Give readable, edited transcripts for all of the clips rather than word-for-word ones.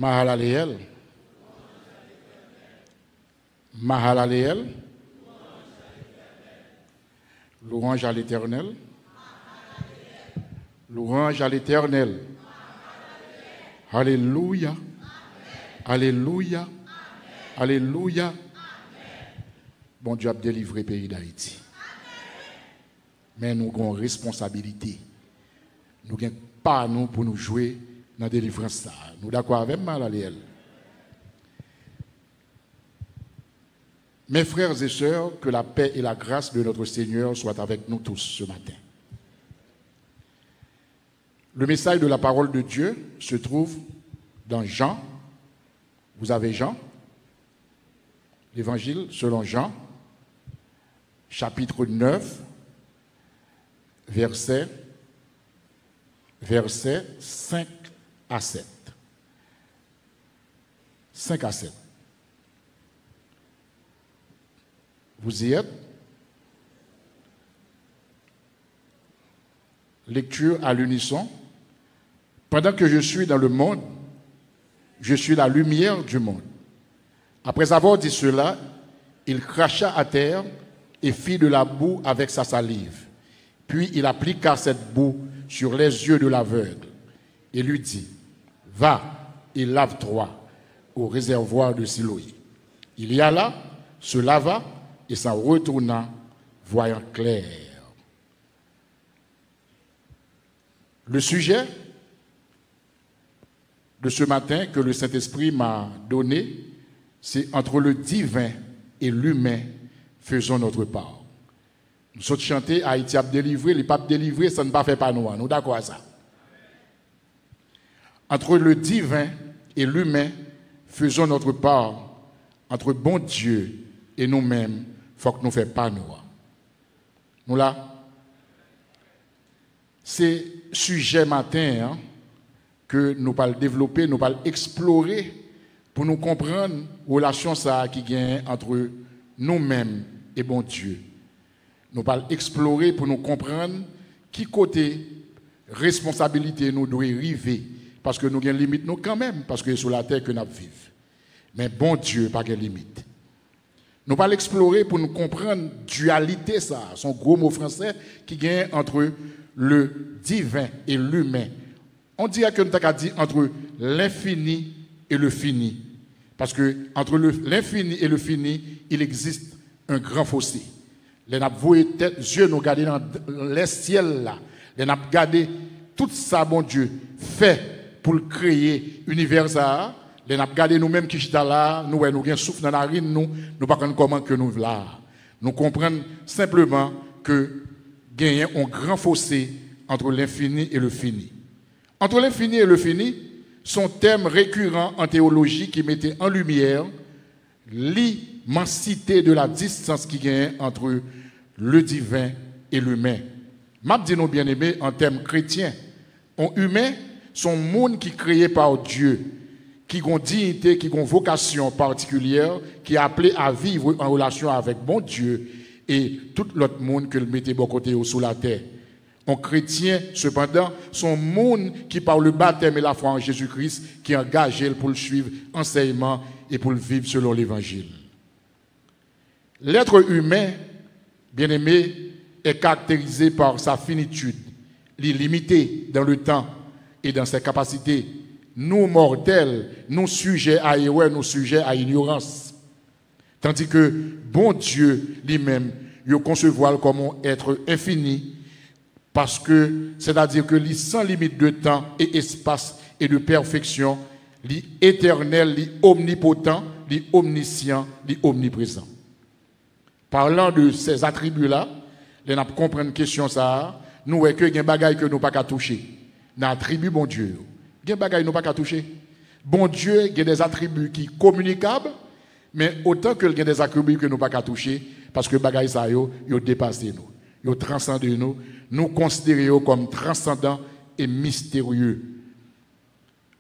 Mahalaleel. Mahalaleel. Louange à l'Éternel. Louange à l'Éternel. Alléluia. Alléluia. Alléluia. Bon Dieu a délivré le pays d'Haïti. Mais nous avons une responsabilité. Nous n'avons pas nous pour nous jouer dans la délivrance. Nous sommes d'accord avec Mahalaleel. Mes frères et sœurs, que la paix et la grâce de notre Seigneur soient avec nous tous ce matin. Le message de la parole de Dieu se trouve dans Jean. Vous avez Jean, l'Évangile selon Jean, chapitre 9, versets 5 à 7. 5 à 7. Vous y êtes? Lecture à l'unisson. Pendant que je suis dans le monde, je suis la lumière du monde. Après avoir dit cela, il cracha à terre et fit de la boue avec sa salive. Puis il appliqua cette boue sur les yeux de l'aveugle et lui dit, « Va et lave-toi au réservoir de Siloé. » Il y alla, se lava et s'en retourna, voyant clair. Le sujet de ce matin que le Saint-Esprit m'a donné, c'est entre le divin et l'humain, faisons notre part. Nous sommes chantés, Haïti a délivré, les papes délivrés, ça ne va faire pas nous. Nous d'accord à ça. Entre le divin et l'humain, faisons notre part. Entre bon Dieu et nous-mêmes, il faut que nous ne fassions pas nous. Nous là, c'est sujet matin que nous allons développer, nous allons explorer pour nous comprendre la relation qui gagne entre nous-mêmes et bon Dieu. Nous allons explorer pour nous comprendre qui côté responsabilité nous doit arriver, parce que nous avons une limite nous quand même, parce que c'est sur la terre que nous vivons. Mais bon Dieu, pas de limite. Nous allons explorer pour nous comprendre dualité, ça, son gros mot français, qui gagne entre le divin et l'humain. On dirait que nous avons dit entre l'infini et le fini. Parce que entre l'infini et le fini, il existe un grand fossé. Les n'a voué tête, yeux nous garder dans les ciels là. Les n'a gardé tout ça, bon Dieu, fait pour créer l'univers ça. Les n'a gardé nous-mêmes qui sont là, nous avons souffle dans la narine, nous ne pas comment que nous là. Nous comprenons simplement que gagnons un grand fossé entre l'infini et le fini. Entre l'infini et le fini, son thème récurrent en théologie qui mettait en lumière l'immensité de la distance qui gagne entre le divin et l'humain. M'a dit nous bien-aimés en termes chrétiens, un humain, son monde qui est créé par Dieu, qui a une dignité, qui a une vocation particulière, qui est appelé à vivre en relation avec bon Dieu et tout l'autre monde que le mettez bon côté sous la terre. Un chrétien, cependant, son monde qui par le baptême et la foi en Jésus-Christ, qui est engagé pour le suivre, enseignement et pour le vivre selon l'Évangile. L'être humain, bien-aimé, est caractérisé par sa finitude, l'illimité dans le temps et dans ses capacités. Nous, mortels, nous sujets à erreur, nous sujets à ignorance. Tandis que bon Dieu lui-même, il conçoit comme un être infini, parce que, c'est-à-dire que lui sans limite de temps et espace et de perfection, lui éternel, lui omnipotent, lui omniscient, lui omniprésent. Parlant de ces attributs-là, nous comprenons une question ça, nous voyons que il y a des choses que nous n'avons pas toucher. Dans l'attribut bon Dieu. Il y a des choses que nous n'avons pas toucher. Bon Dieu, il y a des attributs qui sont communicables, mais autant que il y a des attributs que nous n'avons pas toucher, parce que les choses ça, ils dépassent nous. Ils transcendent nous. Nous considérons comme transcendants et mystérieux.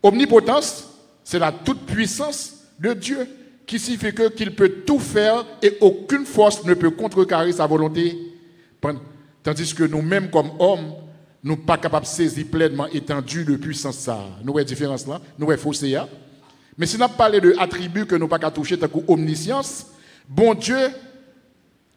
Omnipotence, c'est la toute-puissance de Dieu qui signifie qu'il peut tout faire et aucune force ne peut contrecarrer sa volonté. Tandis que nous-mêmes, comme hommes, nous ne sommes pas capables de saisir pleinement étendu de puissance. Ça. Nous voyons la différence là, nous voyons fossé là. Mais si nous parlons de attributs que nous n'avons pas toucher, tant omniscience, bon Dieu,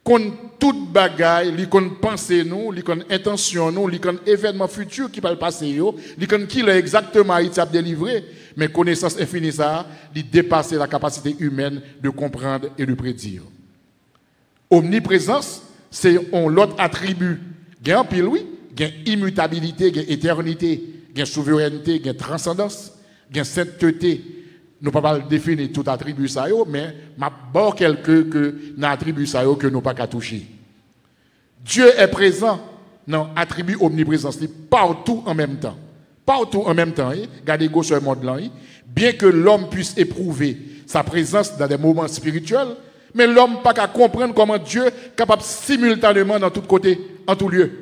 qu'on toute bagaille, li qu'on pensée nous, li qu'on intention nous, li qu'on événement futur qui va le passer yo, li qu'on qui l'a exactement il s'est délivré, mais connaissance infinie ça, li dépasser la capacité humaine de comprendre et de prédire. Omniprésence, c'est l'autre attribut. Il y a un pile, oui, il y a immutabilité, il y a éternité, il y a souveraineté, il y a transcendance, il y a sainteté. Nous ne pouvons pas définir tout attribut ça, mais ma bon quelques attributs ça que nous pas qu'à toucher. Dieu est présent dans l'attribut omniprésence partout en même temps. Partout en même temps. Regardez go sur le monde là. Bien que l'homme puisse éprouver sa présence dans des moments spirituels, mais l'homme n'a pas qu'à comprendre comment Dieu est capable simultanément dans tous côtés, en tout lieu.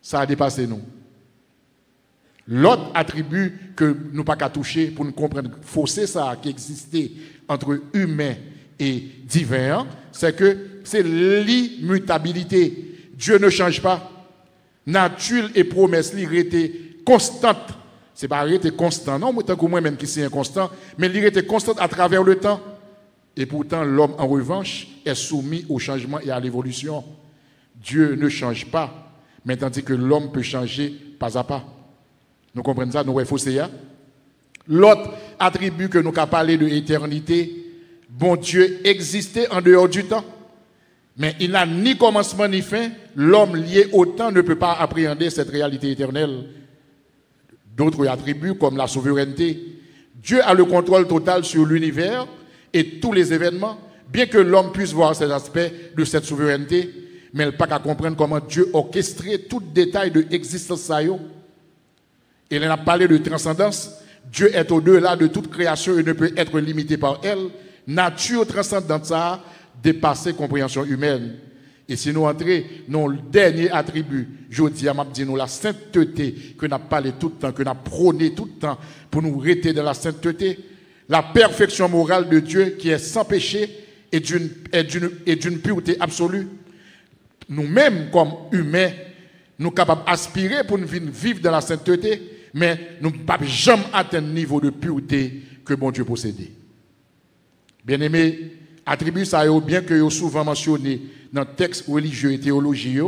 Ça a dépassé nous. L'autre attribut que nous pas qu'à toucher pour nous comprendre fossé ça qui existait entre humain et divin, c'est que c'est l'immutabilité. Dieu ne change pas. Nature et promesse lui étaient constantes. C'est pas arrêté constant, non, tant que moi-même qui suis inconstant, mais il était constante à travers le temps. Et pourtant, l'homme, en revanche, est soumis au changement et à l'évolution. Dieu ne change pas, mais tandis que l'homme peut changer pas à pas. Nous comprenons ça, nous voyons ça. L'autre attribut que nous avons parlé de l'éternité, bon Dieu existait en dehors du temps, mais il n'a ni commencement ni fin. L'homme lié au temps ne peut pas appréhender cette réalité éternelle. D'autres attributs comme la souveraineté. Dieu a le contrôle total sur l'univers et tous les événements, bien que l'homme puisse voir ces aspects de cette souveraineté, mais il n'a pas qu'à comprendre comment Dieu orchestrait tout détail de l'existence. Il en a parlé de transcendance. Dieu est au-delà de toute création et ne peut être limité par elle. Nature transcendante, ça dépasse compréhension humaine. Et si nous entrons dans le dernier attribut, je dis à nous la sainteté que nous avons parlé tout le temps, que nous avons prôné tout le temps pour nous rester dans la sainteté, la perfection morale de Dieu qui est sans péché et d'une pureté absolue. Nous-mêmes, comme humains, nous sommes capables d'aspirer pour nous vivre dans la sainteté, mais nous ne pouvons jamais atteindre le niveau de pureté que bon Dieu possédait. Bien-aimés, attributs ça, bien que vous souvent mentionné dans le texte religieux et théologique,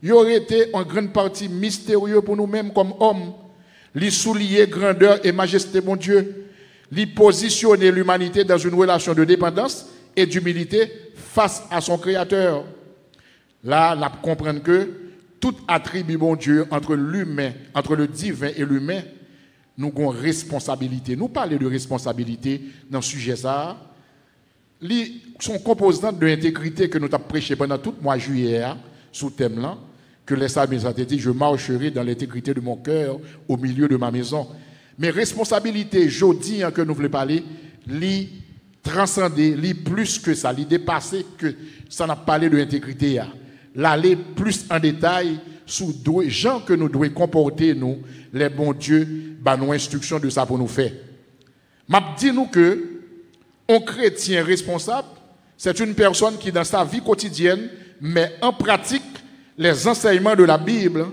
il aurait été en grande partie mystérieux pour nous-mêmes comme hommes. Les soulier grandeur et majesté, mon Dieu. Les positionner l'humanité dans une relation de dépendance et d'humilité face à son Créateur. Là, on comprend que tout attribut, bon Dieu, entre l'humain, entre le divin et l'humain, nous avons responsabilité. Nous parlons de responsabilité dans ce sujet ça. Ils sont composantes de l'intégrité que nous avons prêché pendant tout le mois de juillet, sous thème là, que les saints ont dit, je marcherai dans l'intégrité de mon cœur au milieu de ma maison. Mais responsabilité, je dis que nous voulons parler, li transcender, li plus que ça, li dépasser que ça n'a parlé de l'intégrité. L'aller plus en détail sous deux gens que nous devons comporter, nous, les bons dieux, bah, nos instructions de ça pour nous faire. M'a dit nous que un chrétien responsable, c'est une personne qui, dans sa vie quotidienne, met en pratique les enseignements de la Bible,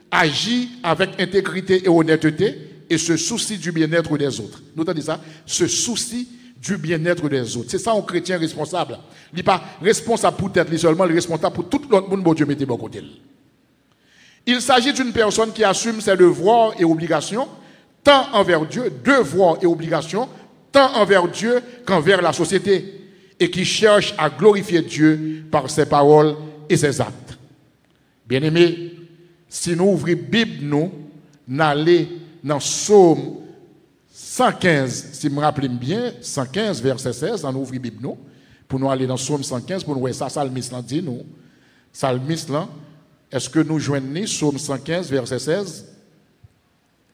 agit avec intégrité et honnêteté et se soucie du bien-être des autres. Nous avons dit ça, se soucie du bien-être des autres. C'est ça un chrétien responsable. Il n'est pas responsable pour tête, seulement, il est responsable pour tout l'autre monde que Dieu mette bon côté. Il s'agit d'une personne qui assume ses devoirs et obligations, tant envers Dieu, devoirs et obligations, tant envers Dieu qu'envers la société, et qui cherche à glorifier Dieu par ses paroles et ses actes. Bien-aimés, si nous ouvrons la Bible, nous allons dans Psaume 115, si je me rappelle bien, 115, verset 16, on ouvre la Bible, nous, pour nous aller dans Psaume 115, pour nous voir ça, Salmiste là dit, nous, Salmiste là, est-ce que nous joignons Psaume 115, verset 16?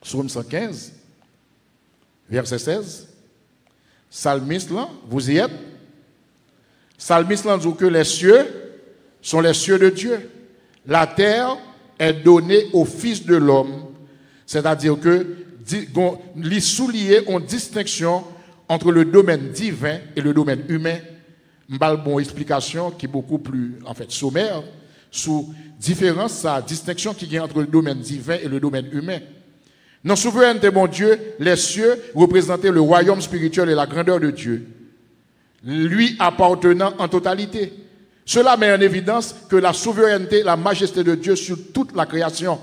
Psaume 115, verset 16. Salmiste là, vous y êtes? Salmiste là dit que les cieux sont les cieux de Dieu. La terre est donnée au Fils de l'homme. C'est-à-dire que les souliers ont distinction entre le domaine divin et le domaine humain. M'bal bon explication qui est beaucoup plus en fait sommaire sous différence, sa distinction qui est entre le domaine divin et le domaine humain. Dans la souveraineté, mon Dieu, les cieux représentaient le royaume spirituel et la grandeur de Dieu, lui appartenant en totalité. Cela met en évidence que la souveraineté, la majesté de Dieu sur toute la création.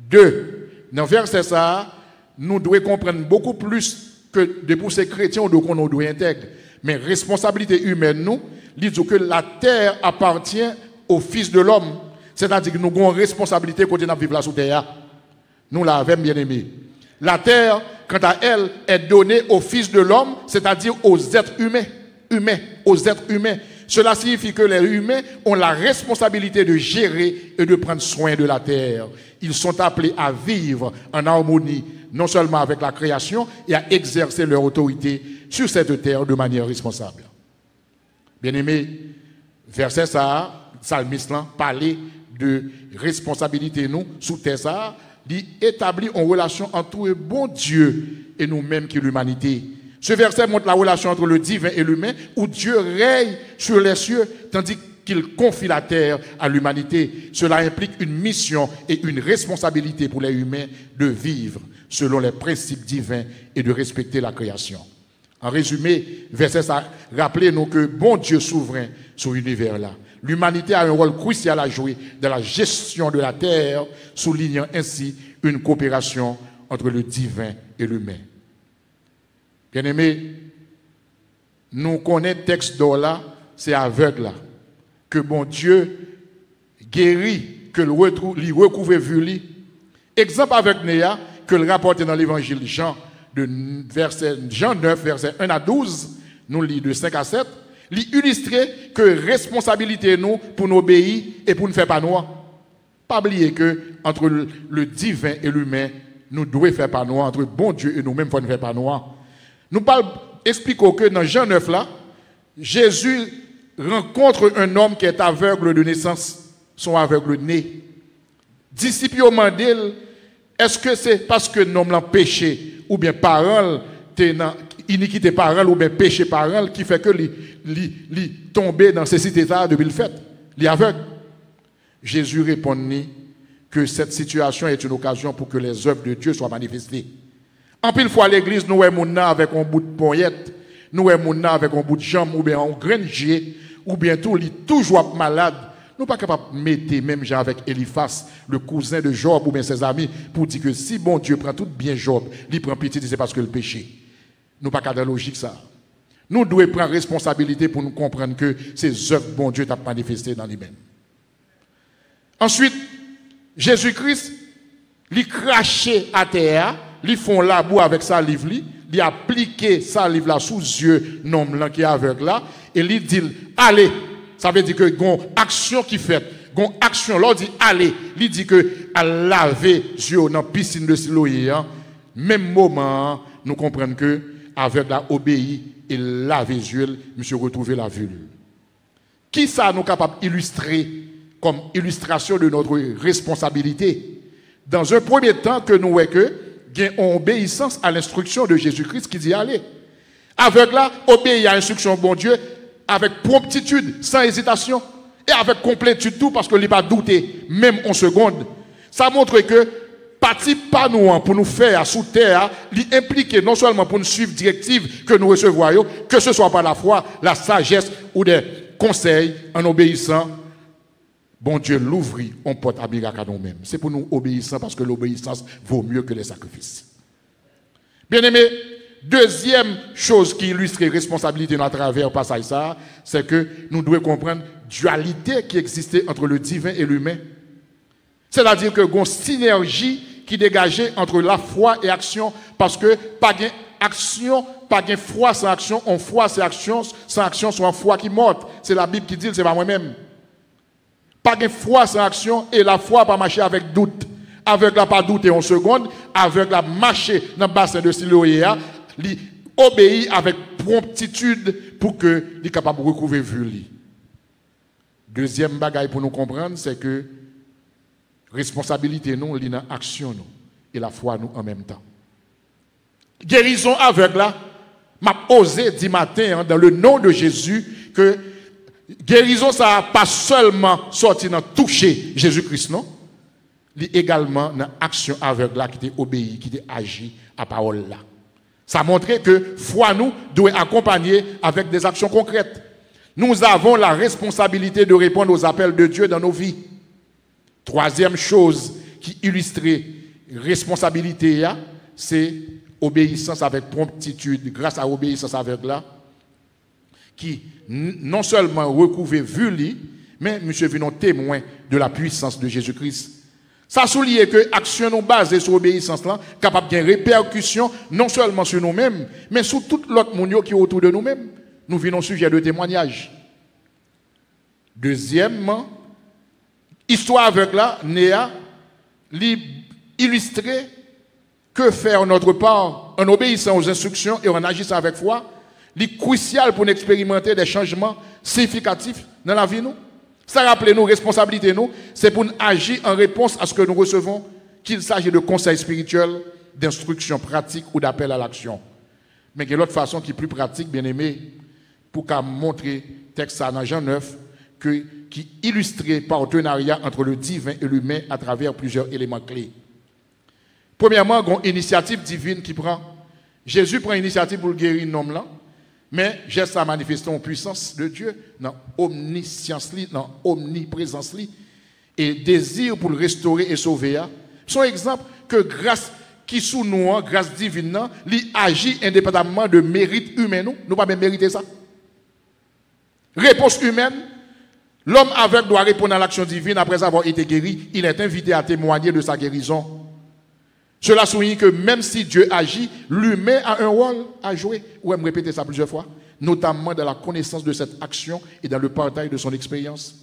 2. Dans le verset ça, nous devons comprendre beaucoup plus que de pour ces chrétiens, nous devons intégrer. Mais responsabilité humaine, nous, dit que la terre appartient au Fils de l'homme. C'est-à-dire que nous avons une responsabilité quand nous vivons là sous terre. Nous l'avons bien aimé. La terre, quant à elle, est donnée au Fils de l'homme, c'est-à-dire aux êtres humains, aux êtres humains. Cela signifie que les humains ont la responsabilité de gérer et de prendre soin de la terre. Ils sont appelés à vivre en harmonie, non seulement avec la création, et à exercer leur autorité sur cette terre de manière responsable. Bien-aimés, verset ça, psalmiste parlait de responsabilité nous sous terre ça, dit établir une relation entre le bon Dieu et nous-mêmes qui est l'humanité. Ce verset montre la relation entre le divin et l'humain, où Dieu règne sur les cieux, tandis qu'il confie la terre à l'humanité. Cela implique une mission et une responsabilité pour les humains de vivre selon les principes divins et de respecter la création. En résumé, verset ça, rappelez-nous que bon Dieu souverain sur l'univers là. L'humanité a un rôle crucial à jouer dans la gestion de la terre, soulignant ainsi une coopération entre le divin et l'humain. Bien-aimés, nous connaissons le texte d'or là, c'est aveugle là, que bon Dieu guérit, que lui recouvre vue. Exemple avec Néa, que le rapporte dans l'évangile Jean, Jean 9, verset 1 à 12, nous lit de 5 à 7, illustrer que responsabilité nous pour nous obéir et pour ne faire pas noir. Pas oublier que entre le divin et l'humain, nous devons faire pas noir, entre bon Dieu et nous-mêmes, pour ne faire pas noir. Nous expliquons que dans Jean 9 là, Jésus rencontre un homme qui est aveugle de naissance, son aveugle né. Disciples ont demandé, est-ce que c'est parce que l'homme l'a péché, ou bien parole, iniquité parole, ou bien péché parole, qui fait que il tombé dans ces états depuis le fait, il est aveugle. Jésus répondit que cette situation est une occasion pour que les œuvres de Dieu soient manifestées. En pile fois, l'église, nous sommes avec un bout de poignette, nous sommes avec un bout de jambe, ou bien un grain de jet, ou bien tout, il est toujours malade. Nous ne sommes pas capables de mettre, même gens avec Eliphas, le cousin de Job, ou bien ses amis, pour dire que si bon Dieu prend tout bien Job, il prend pitié, c'est parce que le péché. Nous ne sommes pas dans la logique ça. Nous devons prendre responsabilité pour nous comprendre que ces œuvres, bon Dieu, t'a manifesté dans lui-même. Ensuite, Jésus-Christ, il craché à terre, ils font la boue avec sa livre, ils appliquent sa livre là sous les yeux non qui est aveugle là, et ils disent allez. Ça veut dire que une action qui fait, une action, l'on dit allez, il dit que à laver les yeux dans la piscine de Siloé, même moment, nous comprenons que aveugle a obéi et laver les yeux, monsieur retrouver la vue. Qui ça nous capable d'illustrer comme illustration de notre responsabilité? Dans un premier temps, que nous voyons que en obéissance à l'instruction de Jésus-Christ qui dit allez. Aveugle là, obéit à l'instruction de bon Dieu avec promptitude, sans hésitation et avec complétude tout parce que il n'a pas douté, même en seconde. Ça montre que parti pas nous pour nous faire sous terre, il implique non seulement pour nous suivre directives que nous recevons, que ce soit par la foi, la sagesse ou des conseils en obéissant. Bon Dieu l'ouvrit, on porte à miracle à nous-mêmes. C'est pour nous obéissant parce que l'obéissance vaut mieux que les sacrifices. Bien-aimés, deuxième chose qui illustre la responsabilité à travers le passage, c'est que nous devons comprendre la dualité qui existait entre le divin et l'humain. C'est-à-dire que une synergie qui dégageait entre la foi et action, parce que pas d'action, pas de foi sans action, en foi c'est action, sans action c'est en foi qui morte. C'est la Bible qui dit, c'est pas moi-même. Pas de foi sans action et la foi pas marcher avec doute. Avec la pas douter en seconde, avec la marcher dans le bassin de Siloé, il obéit avec promptitude pour que il soit capable de recouvrir vue. Deuxième bagaille pour nous comprendre, c'est que responsabilité nous, il y a action nous et la foi nous en même temps. Guérison aveugle là, m'a osé dire matin dans le nom de Jésus que guérison ça n'a pas seulement sorti dans toucher Jésus-Christ non. également dans l'action aveugle là, qui était obéi, qui était agi à parole là. Ça montrait que foi nous doit accompagner avec des actions concrètes. Nous avons la responsabilité de répondre aux appels de Dieu dans nos vies. Troisième chose qui illustrait responsabilité, c'est obéissance avec promptitude, grâce à obéissance aveugle là, qui non seulement recouvrait vu lui, mais monsieur venons témoin de la puissance de Jésus-Christ. Ça souligne que l'action nous basée sur l'obéissance là, capable de répercussion non seulement sur nous-mêmes, mais sur tout l'autre monde qui est autour de nous-mêmes. Nous venons sujet de témoignage. Deuxièmement, histoire avec là, Néa, illustrer que faire notre part en obéissant aux instructions et en agissant avec foi, c'est crucial pour nous expérimenter des changements significatifs dans la vie nous. Ça rappelle nos responsabilités, nous, c'est pour nous agir en réponse à ce que nous recevons, qu'il s'agit de conseils spirituels, d'instructions pratiques ou d'appel à l'action. Mais il y a l'autre façon qui est plus pratique, bien aimé, pour qu'à montrer texte dans Jean 9, qui illustrait partenariat entre le divin et l'humain à travers plusieurs éléments clés. Premièrement, il y a une initiative divine qui prend. Jésus prend l'initiative pour guérir un homme là. Mais geste à manifester une puissance de Dieu dans omniscience, dans omniprésence et désir pour le restaurer et sauver. Son exemple que grâce qui sous nous, grâce divine, lui agit indépendamment de mérite humain. Nous pas même mériter ça. Réponse humaine, l'homme aveugle doit répondre à l'action divine après avoir été guéri. Il est invité à témoigner de sa guérison. Cela souligne que même si Dieu agit, l'humain a un rôle à jouer. Ou me répéter ça plusieurs fois, notamment dans la connaissance de cette action et dans le partage de son expérience.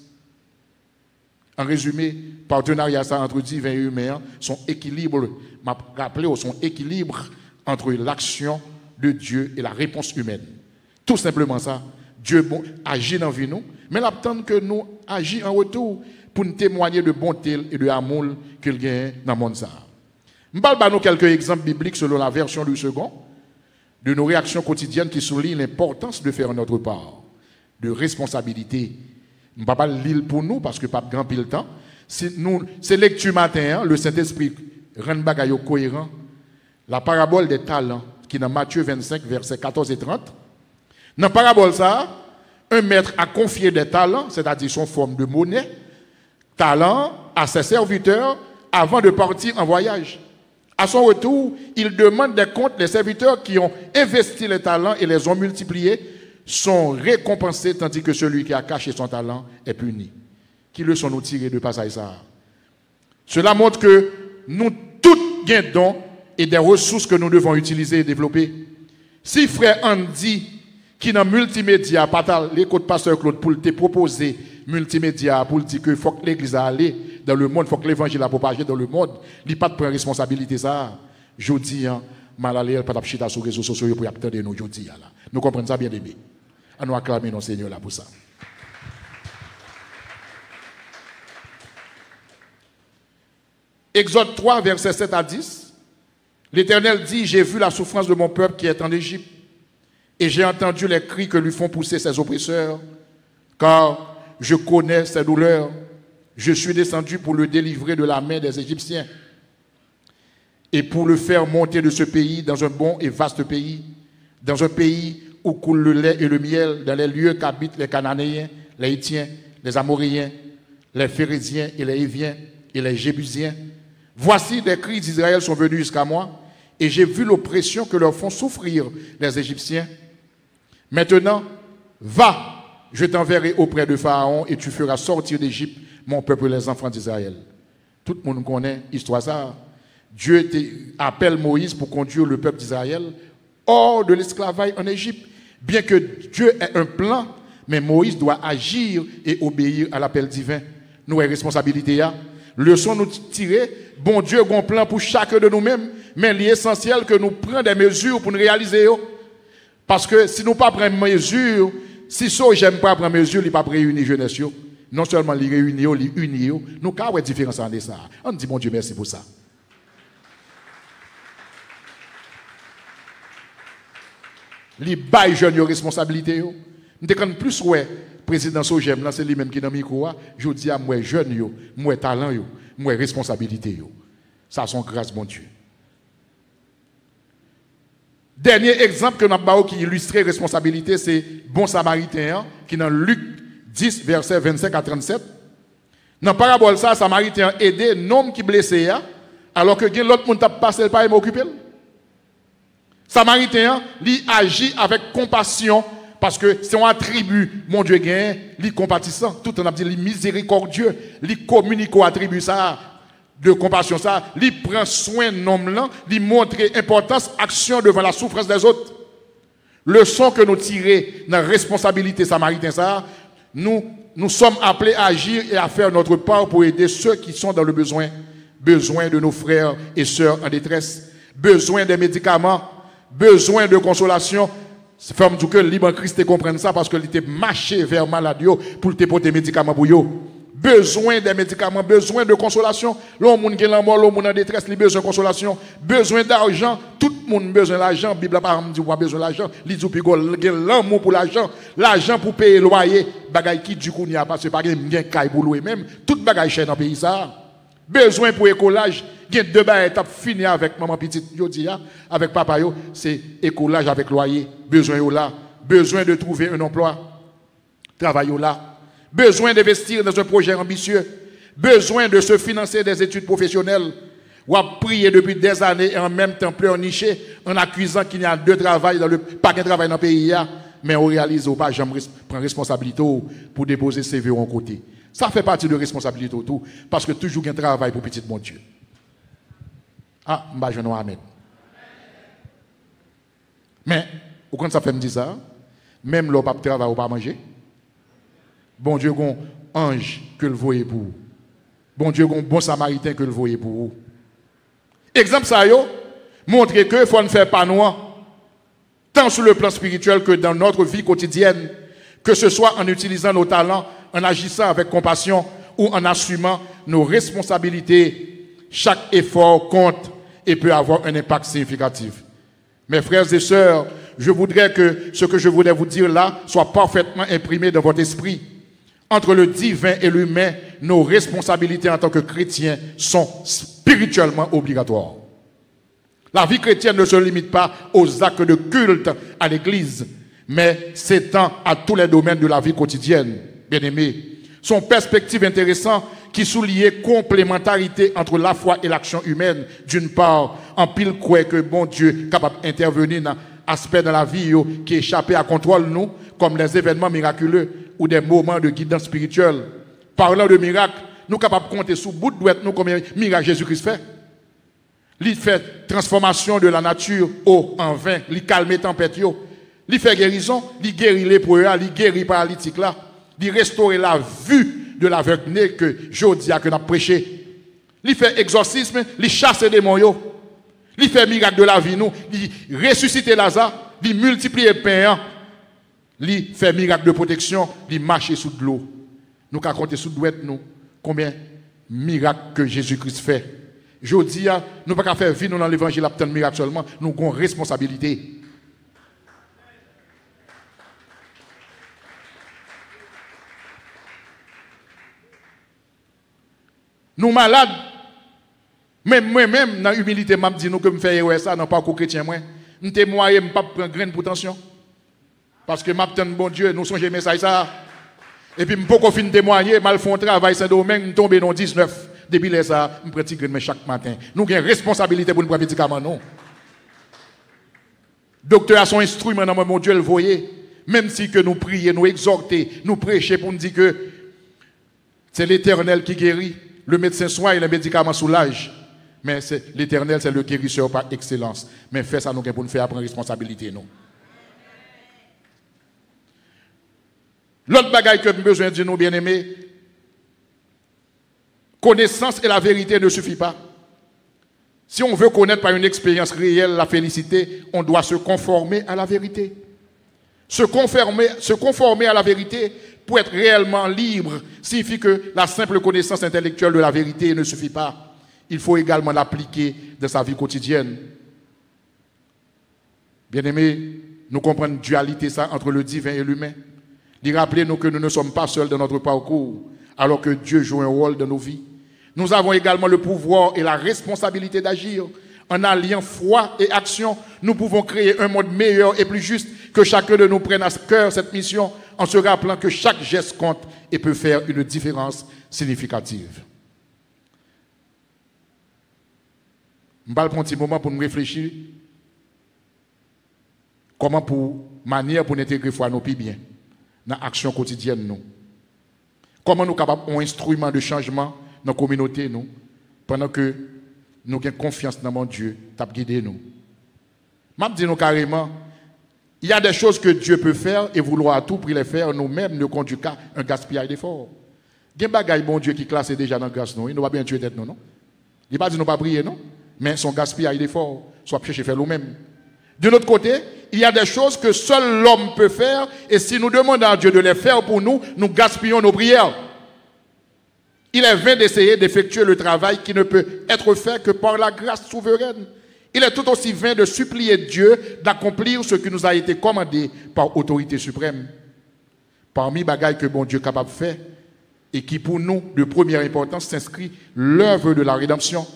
En résumé, partenariat entre divin et humain, son équilibre, m'a rappelé son équilibre entre l'action de Dieu et la réponse humaine. Tout simplement ça. Dieu agit dans la vie nous, mais il attend que nous agissions en retour pour nous témoigner de bonté et de amour qu'il y a dans le monde. Je vais vous donner quelques exemples bibliques selon la version du second, de nos réactions quotidiennes qui soulignent l'importance de faire notre part, de responsabilité. Je ne vais pas lire pour nous parce que pas grand pile le temps. C'est lecture matin, le Saint-Esprit rend bagaille cohérent. La parabole des talents, qui est dans Matthieu 25, versets 14 et 30. Dans la parabole, ça, un maître a confié des talents, c'est-à-dire son forme de monnaie, talents à ses serviteurs avant de partir en voyage. À son retour, il demande des comptes. Les serviteurs qui ont investi les talents et les ont multipliés sont récompensés, tandis que celui qui a caché son talent est puni. Qui leçon nous tirer de passage ça? Cela montre que nous tous gagnons et des ressources que nous devons utiliser et développer. Si frère Andy, qui dans multimédia, l'écoute de pasteur Claude pour te proposer multimédia, pour dire qu'il faut que l'église aille dans le monde, il faut que l'évangile a propagé dans le monde, il n'y a pas de responsabilité ça. Je dis, mal aller, pas de chita sur les réseaux sociaux pour attendre nous, je dis là. Nous comprenons ça bien aimé. À nous acclamer nos Seigneur là pour ça. Exode 3, versets 7 à 10. L'Éternel dit, j'ai vu la souffrance de mon peuple qui est en Égypte, et j'ai entendu les cris que lui font pousser ses oppresseurs, car je connais ses douleurs. Je suis descendu pour le délivrer de la main des Égyptiens et pour le faire monter de ce pays dans un bon et vaste pays, dans un pays où coule le lait et le miel, dans les lieux qu'habitent les Cananéens, les Hittiens, les Amoréens, les Phéréziens et les Hiviens et les Jébusiens. Voici des cris d'Israël sont venus jusqu'à moi, et j'ai vu l'oppression que leur font souffrir les Égyptiens. Maintenant, va, je t'enverrai auprès de Pharaon et tu feras sortir d'Égypte mon peuple, les enfants d'Israël. Tout le monde connaît l'histoire ça. Dieu appelle Moïse pour conduire le peuple d'Israël hors de l'esclavage en Égypte. Bien que Dieu ait un plan, mais Moïse doit agir et obéir à l'appel divin. Nous avons responsabilité. Leçon nous tirer. Bon Dieu a un plan pour chacun de nous-mêmes, mais l'essentiel que nous prenions des mesures pour nous réaliser. Parce que si nous ne prenons pas de mesures, si ça, j'aime pas prendre mesures, il ne pas réunir jeunesse. Non seulement les réunir, les unir, nous avons une différence en ça. On dit, mon Dieu, merci pour ça. Les bails jeunes ont responsabilité. Nous avons plus, ouais, président Sogem, c'est lui-même qui est dans le micro. Je dis à moi, jeunes, moi, talent, moi responsabilité. Ça, son grâce, mon Dieu. Dernier exemple que nous avons qui illustre responsabilité, c'est Bon Samaritain, qui est dans Luc 10, verset 25 à 37. Dans la parabole, ça, Samaritain a aidé un homme qui est blessé, alors que l'autre monde a passé le pas et m'occuper. Samaritain, lui agit avec compassion, parce que c'est un attribut, mon Dieu, lui compatissant. Tout on a dit, lui miséricordieux, lui communique au attribut ça. De compassion, ça, lui prend soin de l'homme-là, lui montre importance, action devant la souffrance des autres. Leçon que nous tirons dans la responsabilité samaritain, ça, nous sommes appelés à agir et à faire notre part pour aider ceux qui sont dans le besoin de nos frères et sœurs en détresse, besoin des médicaments, besoin de consolation. Ferme du cœur, libre en Christ comprendre ça parce qu'il était marché vers maladie pour te porter des médicaments pour eux. Besoin des médicaments, besoin de consolation. L'homme qui est mort, l'homme en détresse, il a besoin de consolation. Besoin d'argent, tout le monde a besoin d'argent. La Bible n'a pas dit qu'on a besoin d'argent. Il dit qu'il y a l'amour pour l'argent. L'argent pour payer le loyer. Bagay qui du coup n'y a pas, c'est pas un caille pour louer même. Tout bagay cher dans le pays ça. Besoin pour écolage. Il y a deux bagages étapes fini avec maman petite, avec papa, c'est écolage avec loyer. Besoin là. Besoin de trouver un emploi. Travail là. Besoin d'investir dans un projet ambitieux. Besoin de se financer des études professionnelles. Ou à prier depuis des années et en même temps pleurnicher en accusant qu'il y a deux travails pas de travail dans le pays. Mais on réalise ou pas, j'aime prendre responsabilité pour déposer CV en côté. Ça fait partie de responsabilité tout. Parce que toujours il y a un travail pour petit mon Dieu. Ah, je ne amen. Mais, quand ça fait me dire ça, même l'on pas travail ou pas manger. Bon Dieu, un ange que le voyez pour vous. Bon Dieu, un bon samaritain que le voyez pour vous. Exemple ça, montre que il faut ne faire pas noir, tant sur le plan spirituel que dans notre vie quotidienne, que ce soit en utilisant nos talents, en agissant avec compassion ou en assumant nos responsabilités. Chaque effort compte et peut avoir un impact significatif. Mes frères et sœurs, je voudrais que ce que je voudrais vous dire là soit parfaitement imprimé dans votre esprit. Entre le divin et l'humain, nos responsabilités en tant que chrétiens sont spirituellement obligatoires. La vie chrétienne ne se limite pas aux actes de culte à l'église, mais s'étend à tous les domaines de la vie quotidienne. Bien-aimés, son perspective intéressante qui soulignait complémentarité entre la foi et l'action humaine. D'une part, en pile croit que bon Dieu est capable d'intervenir dans aspects de la vie qui échappent à contrôle nous, comme les événements miraculeux ou des moments de guidance spirituelle. Parlant de miracles, nous sommes capables de compter sous bout de doigt nous combien de miracles Jésus-Christ fait. Il fait transformation de la nature eau en vin, il calme les tempêtes, il fait guérison, il guérit les lépreux, il guérit les paralytiques là, il restaure la vue de l'aveugle que Jodia que nous avons prêché. Il fait exorcisme, il chasse les démons, il fait miracle de la vie nous, il ressuscite Lazare, il multiplie les pains. Il fait miracle de protection, il marche sous de l'eau. Nous avons compté sous de nous combien de miracles que Jésus-Christ fait. Je dis, nous ne pouvons pas faire vivre dans l'évangile à miracle seulement, nous avons une responsabilité. Nous malades, même moi-même, dans l'humilité, je dis nous que je fais ça dans le parcours chrétien. Je ne témoigne pas prendre graine pour tension. Parce que je bon Dieu, nous sommes message ça. Et puis, je ne peux pas témoigner, mal font travail, c'est domaine, je tombe dans 19. Depuis là, ça, je pratique chaque matin. Nous avons une responsabilité pour nous prendre médicaments, non. Docteur a son instrument dans mon Dieu, le voyez. Même si que nous prions, nous exhortons, nous prêchons pour nous dire que c'est l'Éternel qui guérit. Le médecin soigne et le médicament soulage. Mais l'Éternel, c'est le guérisseur par excellence. Mais fait ça, nous pour nous faire prendre responsabilité, non. L'autre bagaille que nous avons besoin de nous, bien-aimés, connaissance et la vérité ne suffit pas. Si on veut connaître par une expérience réelle la félicité, on doit se conformer à la vérité. Se conformer à la vérité pour être réellement libre signifie que la simple connaissance intellectuelle de la vérité ne suffit pas. Il faut également l'appliquer dans sa vie quotidienne. Bien-aimés, nous comprenons la dualité ça, entre le divin et l'humain. Rappelez-nous que nous ne sommes pas seuls dans notre parcours, alors que Dieu joue un rôle dans nos vies. Nous avons également le pouvoir et la responsabilité d'agir. En alliant foi et action, nous pouvons créer un monde meilleur et plus juste, que chacun de nous prenne à cœur cette mission en se rappelant que chaque geste compte et peut faire une différence significative. Je vais prendre un petit moment pour me réfléchir comment pour manière pour intégrer foi nous plus bien dans l'action quotidienne nous. Comment nous sommes capables d'un instrument de changement dans la communauté nous pendant que nous avons confiance dans mon Dieu, t'a guidé nous. Je dis nous carrément, il y a des choses que Dieu peut faire et vouloir à tout pour les faire, nous-mêmes ne conduisons qu'à un gaspillage d'efforts. Il y a des bagailles, bon Dieu, qui classent déjà dans la grâce, nous. Il ne va bien tuer tête, non? Il ne va pas dire nous pas prier, non? Mais son gaspillage d'efforts, soit chercher faire nous-mêmes. De l'autre côté, il y a des choses que seul l'homme peut faire, et si nous demandons à Dieu de les faire pour nous, nous gaspillons nos prières. Il est vain d'essayer d'effectuer le travail qui ne peut être fait que par la grâce souveraine. Il est tout aussi vain de supplier Dieu d'accomplir ce qui nous a été commandé par autorité suprême. Parmi les bagailles que bon Dieu est capable de faire, et qui pour nous, de première importance, s'inscrit l'œuvre de la rédemption.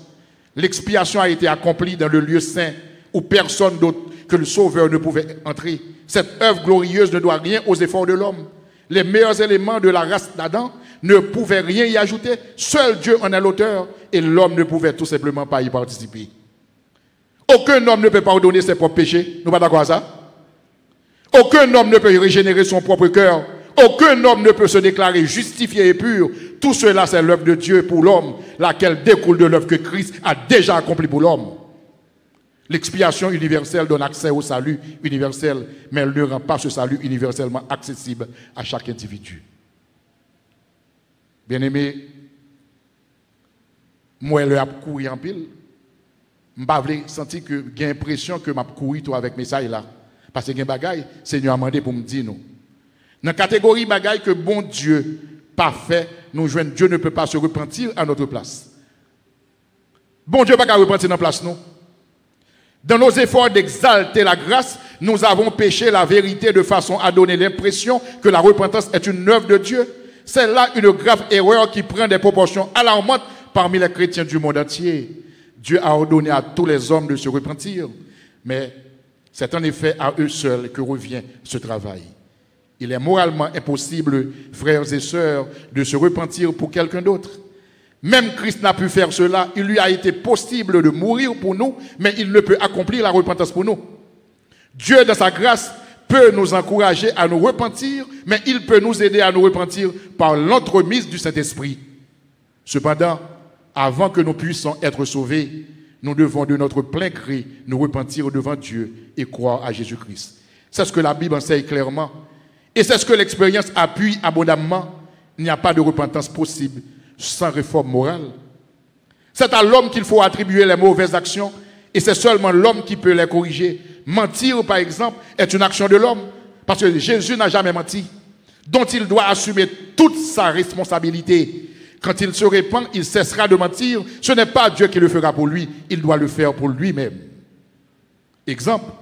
L'expiation a été accomplie dans le lieu saint où personne d'autre que le Sauveur ne pouvait entrer. Cette œuvre glorieuse ne doit rien aux efforts de l'homme. Les meilleurs éléments de la race d'Adam ne pouvaient rien y ajouter. Seul Dieu en est l'auteur et l'homme ne pouvait tout simplement pas y participer. Aucun homme ne peut pardonner ses propres péchés. Nous ne sommes pas d'accord à ça? Aucun homme ne peut régénérer son propre cœur. Aucun homme ne peut se déclarer justifié et pur. Tout cela, c'est l'œuvre de Dieu pour l'homme, laquelle découle de l'œuvre que Christ a déjà accomplie pour l'homme. L'expiation universelle donne accès au salut universel, mais elle ne rend pas ce salut universellement accessible à chaque individu. Bien-aimé, moi, je vais courir en pile. Je n'ai pas senti que j'ai l'impression que je couru avec mes messages là. Parce que j'ai des bagailles, le Seigneur a demandé pour me dire nous. Dans la catégorie bagailles que bon Dieu parfait, nous joignons, Dieu ne peut pas se repentir à notre place. Bon Dieu ne peut pas repentir dans la place, nous. Dans nos efforts d'exalter la grâce, nous avons péché la vérité de façon à donner l'impression que la repentance est une œuvre de Dieu. C'est là une grave erreur qui prend des proportions alarmantes parmi les chrétiens du monde entier. Dieu a ordonné à tous les hommes de se repentir, mais c'est en effet à eux seuls que revient ce travail. Il est moralement impossible, frères et sœurs, de se repentir pour quelqu'un d'autre. Même Christ n'a pu faire cela. Il lui a été possible de mourir pour nous, mais il ne peut accomplir la repentance pour nous. Dieu, dans sa grâce, peut nous encourager à nous repentir, mais il peut nous aider à nous repentir par l'entremise du Saint-Esprit. Cependant, avant que nous puissions être sauvés, nous devons de notre plein gré nous repentir devant Dieu et croire à Jésus-Christ. C'est ce que la Bible enseigne clairement. Et c'est ce que l'expérience appuie abondamment. Il n'y a pas de repentance possible sans réforme morale. C'est à l'homme qu'il faut attribuer les mauvaises actions et c'est seulement l'homme qui peut les corriger. Mentir, par exemple, est une action de l'homme parce que Jésus n'a jamais menti, dont il doit assumer toute sa responsabilité. Quand il se répand, il cessera de mentir. Ce n'est pas Dieu qui le fera pour lui, il doit le faire pour lui-même. Exemple,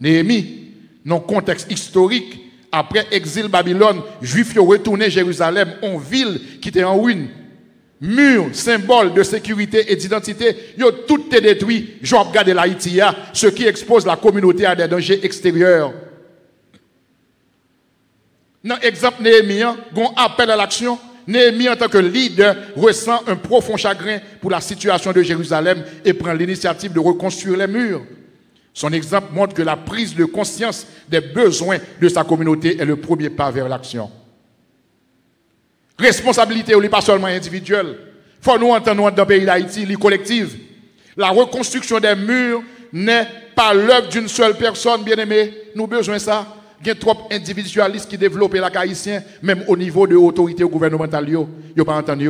Néhémie, dans le contexte historique, après exil Babylone, Juifs ont retourné Jérusalem, en ville qui était en ruine. Murs, symboles de sécurité et d'identité, ils ont tout été détruits. J'en regarde l'Haïti, ce qui expose la communauté à des dangers extérieurs. Dans l'exemple Néhémie, on appelle à l'action. Néhémie, en tant que leader, ressent un profond chagrin pour la situation de Jérusalem et prend l'initiative de reconstruire les murs. Son exemple montre que la prise de conscience des besoins de sa communauté est le premier pas vers l'action. Responsabilité, n'est pas seulement individuelle. Il faut nous entendre dans le pays d'Haïti, les collectives. La reconstruction des murs n'est pas l'œuvre d'une seule personne, bien-aimé. Nous avons besoin de ça. Il y a trop individualistes qui développent la haïtien, même au niveau de l'autorité gouvernementale. Ils n'ont pas entendu.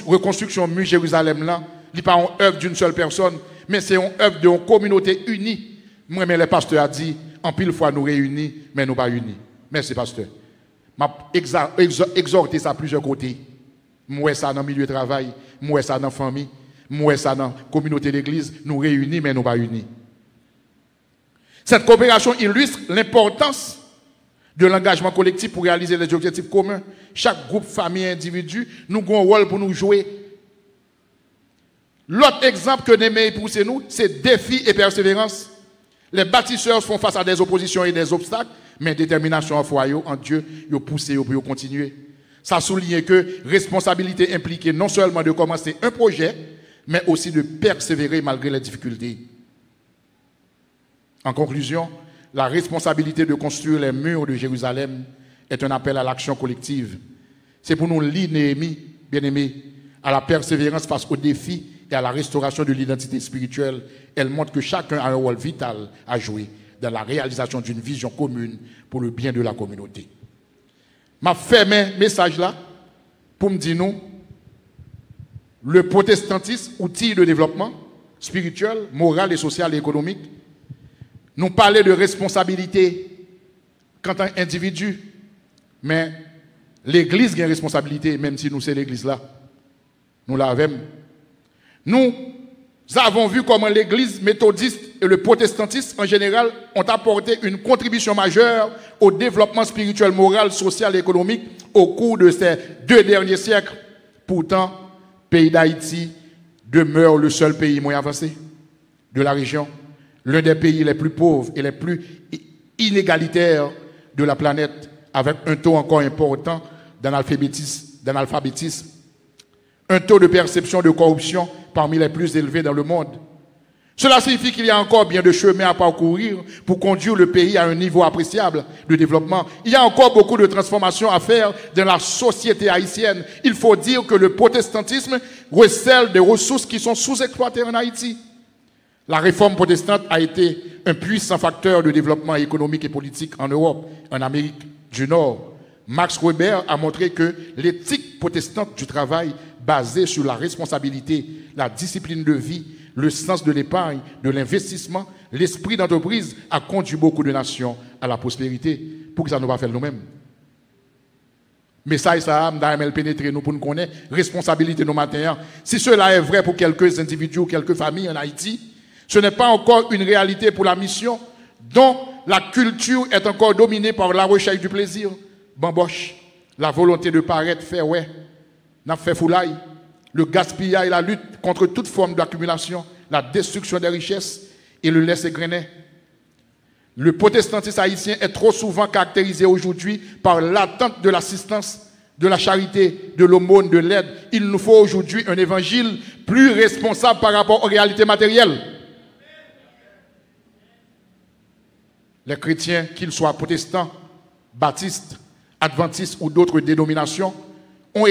Reconstruction mur Jérusalem là, ce n'est pas une œuvre d'une seule personne, mais c'est une œuvre d'une communauté unie. Moi, mais le pasteur a dit, en pile fois nous réunis, mais nous pas unis. Merci, pasteur. Je exhorté ça à plusieurs côtés. Moi, ça dans le milieu de travail, moi, ça dans la famille, moi, ça dans la communauté d'église, nous réunis, mais nous pas unis. Cette coopération illustre l'importance de l'engagement collectif pour réaliser les objectifs communs. Chaque groupe, famille, individu, nous avons un rôle pour nous jouer. L'autre exemple que nous aimons pousser nous, c'est défi et persévérance. Les bâtisseurs font face à des oppositions et des obstacles, mais détermination en foi, en Dieu, ils poussent pour continuer. Ça souligne que responsabilité implique non seulement de commencer un projet, mais aussi de persévérer malgré les difficultés. En conclusion, la responsabilité de construire les murs de Jérusalem est un appel à l'action collective. C'est pour nous lire Néhémie, bien-aimés, à la persévérance face aux défis et à la restauration de l'identité spirituelle. Elle montre que chacun a un rôle vital à jouer dans la réalisation d'une vision commune pour le bien de la communauté. Je fais mes messages là pour me dire nous, le protestantisme, outil de développement spirituel, moral et social et économique, nous parler de responsabilité quant à individu, mais l'Église a une responsabilité, même si nous c'est l'Église là. Nous l'avons. Nous avons vu comment l'Église méthodiste et le protestantisme en général ont apporté une contribution majeure au développement spirituel, moral, social et économique au cours de ces 2 derniers siècles. Pourtant, le pays d'Haïti demeure le seul pays moins avancé de la région, l'un des pays les plus pauvres et les plus inégalitaires de la planète, avec un taux encore important d'analphabétisme, un taux de perception de corruption parmi les plus élevés dans le monde. Cela signifie qu'il y a encore bien de chemin à parcourir pour conduire le pays à un niveau appréciable de développement. Il y a encore beaucoup de transformations à faire dans la société haïtienne. Il faut dire que le protestantisme recèle des ressources qui sont sous-exploitées en Haïti. La réforme protestante a été un puissant facteur de développement économique et politique en Europe, en Amérique du Nord. Max Weber a montré que l'éthique protestante du travail basée sur la responsabilité, la discipline de vie, le sens de l'épargne, de l'investissement, l'esprit d'entreprise a conduit beaucoup de nations à la prospérité. Pour que ça ne va pas faire nous-mêmes. Mais ça, nous avons pénétrer nous pour nous connaître responsabilité nos matins. Si cela est vrai pour quelques individus ou quelques familles en Haïti, ce n'est pas encore une réalité pour la mission dont la culture est encore dominée par la recherche du plaisir, bamboche, la volonté de paraître, faire ouais, n'a fait foulaille, le gaspillage et la lutte contre toute forme d'accumulation, la destruction des richesses et le laisser-grainer. Le protestantisme haïtien est trop souvent caractérisé aujourd'hui par l'attente de l'assistance, de la charité, de l'aumône, de l'aide. Il nous faut aujourd'hui un évangile plus responsable par rapport aux réalités matérielles. Les chrétiens, qu'ils soient protestants, baptistes, adventistes ou d'autres dénominations, ont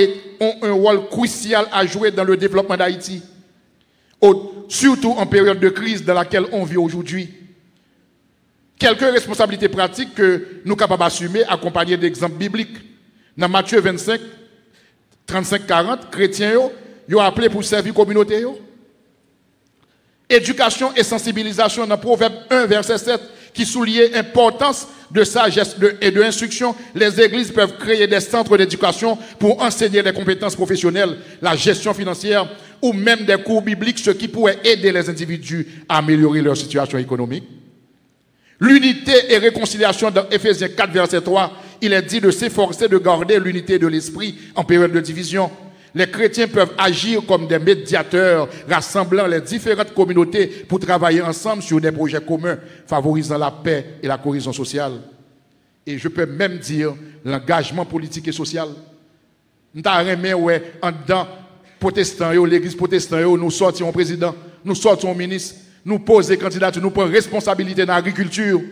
un rôle crucial à jouer dans le développement d'Haïti, surtout en période de crise dans laquelle on vit aujourd'hui. Quelques responsabilités pratiques que nous sommes capables d'assumer, accompagnées d'exemples bibliques. Dans Matthieu 25, 35-40, chrétiens ont appelé pour servir la communauté. Éducation et sensibilisation dans Proverbe 1, verset 7, qui souligne l'importance de sagesse et de instruction. Les églises peuvent créer des centres d'éducation pour enseigner les compétences professionnelles, la gestion financière ou même des cours bibliques, ce qui pourrait aider les individus à améliorer leur situation économique. L'unité et réconciliation dans Éphésiens 4, verset 3, il est dit de s'efforcer de garder l'unité de l'esprit en période de division. Les chrétiens peuvent agir comme des médiateurs, rassemblant les différentes communautés pour travailler ensemble sur des projets communs, favorisant la paix et la cohésion sociale. Et je peux même dire l'engagement politique et social. Nous avons en dedans, l'église protestante, nous sortons un président, nous sortons un ministre, nous posons des candidatures, nous prenons responsabilité dans l'agriculture.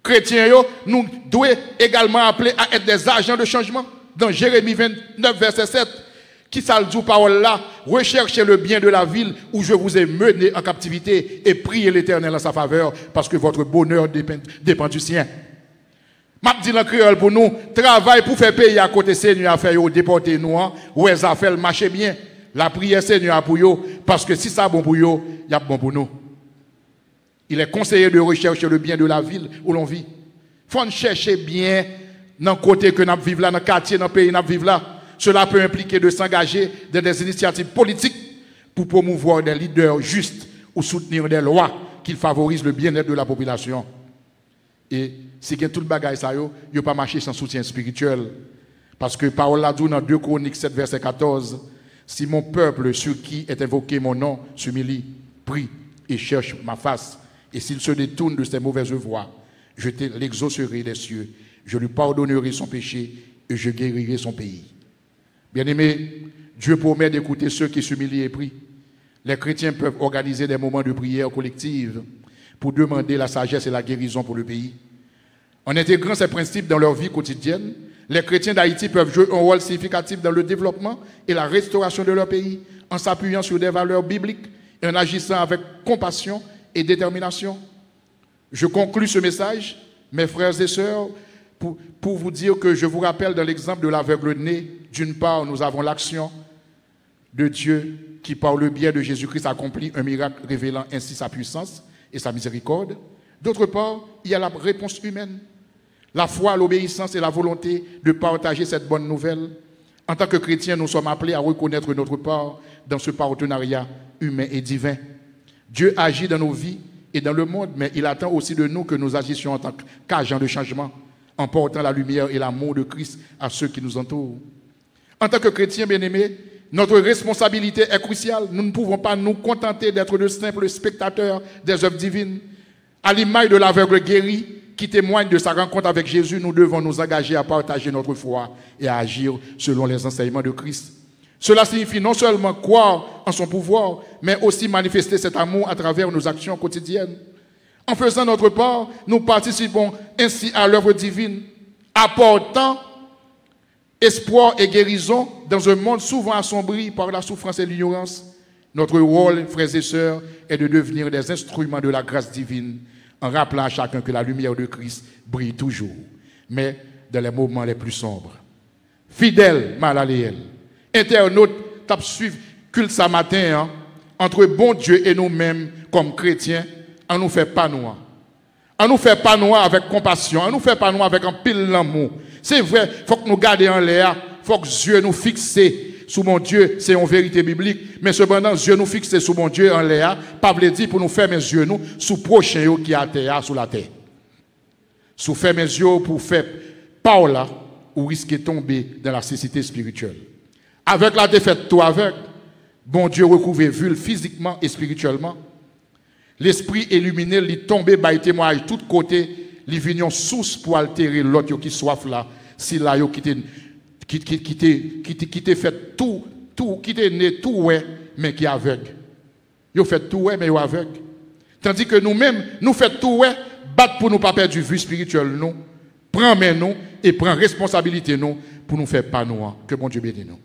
Chrétiens, nous devons également appeler à être des agents de changement. Dans Jérémie 29, verset 7, qui s'aljoue parole là, recherchez le bien de la ville où je vous ai mené en captivité et priez l'Éternel en sa faveur parce que votre bonheur dépend du sien. M'a dit en créole pour nous, travail pour faire payer à côté Seigneur à faire déporter nous, où ça fait le marché bien. La prière Seigneur pour vous parce que si ça bon pour vous, il y a bon pour nous. Il est conseillé de rechercher le bien de la ville où l'on vit. Il faut chercher bien dans le côté que nous vivons là, dans le quartier, dans le pays où nous vivons là. Cela peut impliquer de s'engager dans des initiatives politiques pour promouvoir des leaders justes ou soutenir des lois qui favorisent le bien-être de la population. Et si tout le bagage ça yo pas marcher sans soutien spirituel. Parce que parole là dit dans 2 Chroniques 7 verset 14, si mon peuple sur qui est invoqué mon nom s'humilie, prie et cherche ma face, et s'il se détourne de ses mauvaises voies, je l'exaucerai des cieux, je lui pardonnerai son péché et je guérirai son pays. Bien-aimés, Dieu promet d'écouter ceux qui s'humilient et prient. Les chrétiens peuvent organiser des moments de prière collective pour demander la sagesse et la guérison pour le pays. En intégrant ces principes dans leur vie quotidienne, les chrétiens d'Haïti peuvent jouer un rôle significatif dans le développement et la restauration de leur pays, en s'appuyant sur des valeurs bibliques et en agissant avec compassion et détermination. Je conclus ce message, mes frères et sœurs, pour vous dire que je vous rappelle dans l'exemple de l'aveugle-né, d'une part, nous avons l'action de Dieu qui, par le biais de Jésus-Christ, accomplit un miracle révélant ainsi sa puissance et sa miséricorde. D'autre part, il y a la réponse humaine, la foi, l'obéissance et la volonté de partager cette bonne nouvelle. En tant que chrétiens, nous sommes appelés à reconnaître notre part dans ce partenariat humain et divin. Dieu agit dans nos vies et dans le monde, mais il attend aussi de nous que nous agissions en tant qu'agents de changement, en portant la lumière et l'amour de Christ à ceux qui nous entourent. En tant que chrétiens bien-aimés, notre responsabilité est cruciale. Nous ne pouvons pas nous contenter d'être de simples spectateurs des œuvres divines. À l'image de l'aveugle guéri qui témoigne de sa rencontre avec Jésus, nous devons nous engager à partager notre foi et à agir selon les enseignements de Christ. Cela signifie non seulement croire en son pouvoir, mais aussi manifester cet amour à travers nos actions quotidiennes. En faisant notre part, nous participons ainsi à l'œuvre divine, apportant espoir et guérison dans un monde souvent assombri par la souffrance et l'ignorance. Notre rôle, frères et sœurs, est de devenir des instruments de la grâce divine, en rappelant à chacun que la lumière de Christ brille toujours, mais dans les moments les plus sombres. Fidèle, Malaléel, internaute, tape suivre culte ce matin, entre bon Dieu et nous-mêmes, comme chrétiens, on nous fait pas noir. On nous fait pas noir avec compassion, on nous fait pas noir avec un pile d'amour. C'est vrai, il faut que nous gardions en l'air, il faut que Dieu nous fixe sous mon Dieu, c'est une vérité biblique, mais cependant, Dieu nous fixe sous mon Dieu en l'air, pas veut dire pour nous faire mes yeux nous sous prochain qui est à terre, sous la terre. Sous faire mes yeux pour faire par là, ou risquer de tomber dans la cécité spirituelle. Avec la défaite, tout avec, bon Dieu recouvre vu physiquement et spirituellement. L'esprit illuminé, il tombe par témoignage de tous côtés, il vient source pour altérer l'autre qui soif là, si là qui t'est fait tout, qui t'est né tout ouais, mais qui est aveugle. Ils fait tout ouais, mais ils sont aveugles. Tandis que nous-mêmes, nous faisons tout ouais, battre pour nous pas perdre du vue spirituelle, nous, prends main nous et prends responsabilité nous pour nous faire pas nous. Que bon Dieu bénisse nous.